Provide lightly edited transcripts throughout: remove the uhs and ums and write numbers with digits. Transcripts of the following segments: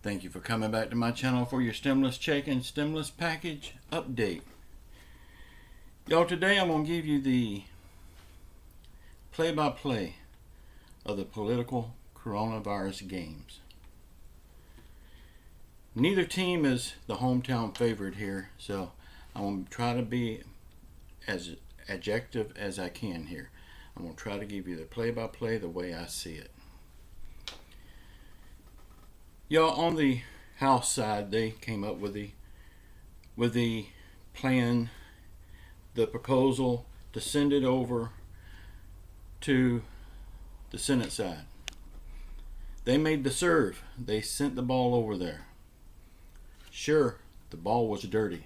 Thank you for coming back to my channel for your stimulus check and stimulus package update. Y'all, today I'm going to give you the play-by-play of the political coronavirus games. Neither team is the hometown favorite here, so I'm going to try to be as objective as I can here. I'm going to try to give you the play-by-play the way I see it. Y'all, on the House side, they came up with the plan, the proposal to send it over to the Senate side. They made the serve. They sent the ball over there. Sure, the ball was dirty,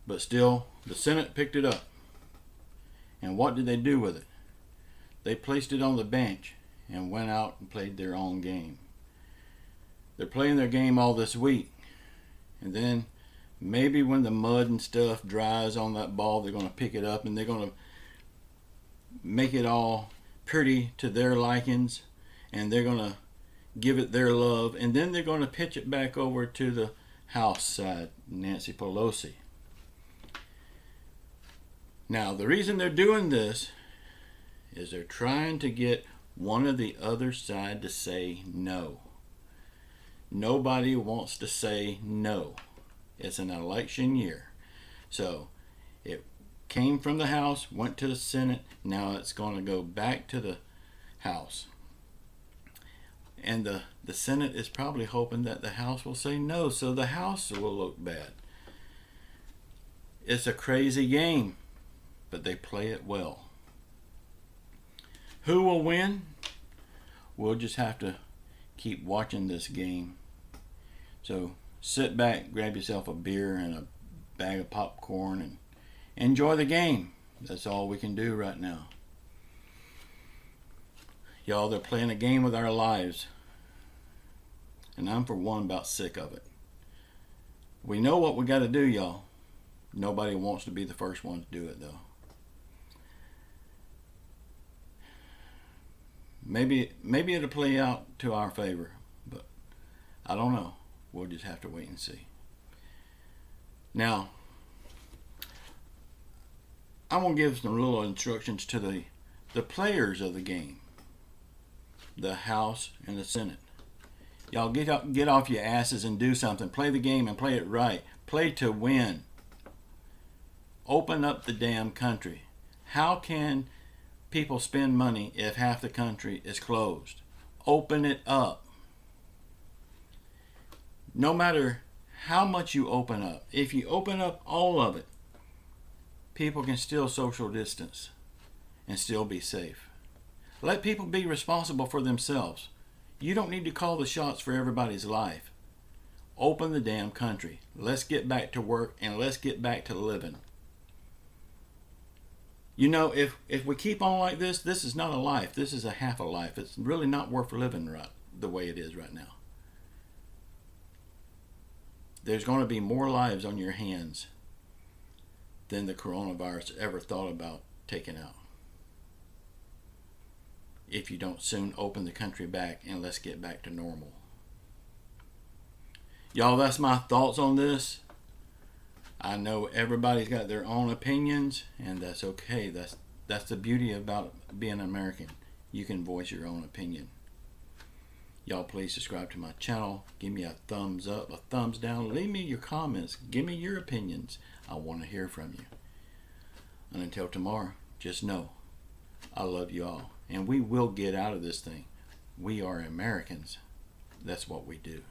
but still, the Senate picked it up. And what did they do with it? They placed it on the bench and went out and played their own game. They're playing their game all this week, and then maybe when the mud and stuff dries on that ball, they're going to pick it up and they're going to make it all pretty to their likings, and they're going to give it their love, and then they're going to pitch it back over to the House side, Nancy Pelosi. Now, the reason they're doing this is they're trying to get one or the other side to say no. Nobody wants to say no. It's an election year. So it came from the House, went to the Senate, now it's going to go back to the House. And the Senate is probably hoping that the House will say no, so the House will look bad. It's a crazy game, but they play it well. Who will win? We'll just have to keep watching this game. So sit back, grab yourself a beer and a bag of popcorn and enjoy the game. That's all we can do right now. Y'all, they're playing a game with our lives. And I'm for one about sick of it. We know what we got to do, y'all. Nobody wants to be the first one to do it, though. Maybe it'll play out to our favor, but I don't know. We'll just have to wait and see. Now, I'm going to give some little instructions to the players of the game, the House and the Senate. Y'all get off your asses and do something. Play the game and play it right. Play to win. Open up the damn country. How can people spend money if half the country is closed? Open it up. No matter how much you open up, if you open up all of it, people can still social distance and still be safe. Let people be responsible for themselves. You don't need to call the shots for everybody's life. Open the damn country. Let's get back to work and let's get back to living. You know, if we keep on like this is not a life. This is a half a life. It's really not worth living right the way it is right now. There's going to be more lives on your hands than the coronavirus ever thought about taking out. If you don't soon open the country back and let's get back to normal. Y'all, that's my thoughts on this. I know everybody's got their own opinions, and that's okay. That's the beauty about being American. You can voice your own opinion. Y'all, please subscribe to my channel. Give me a thumbs up, a thumbs down. Leave me your comments. Give me your opinions. I want to hear from you. And until tomorrow, just know I love you all. And we will get out of this thing. We are Americans. That's what we do.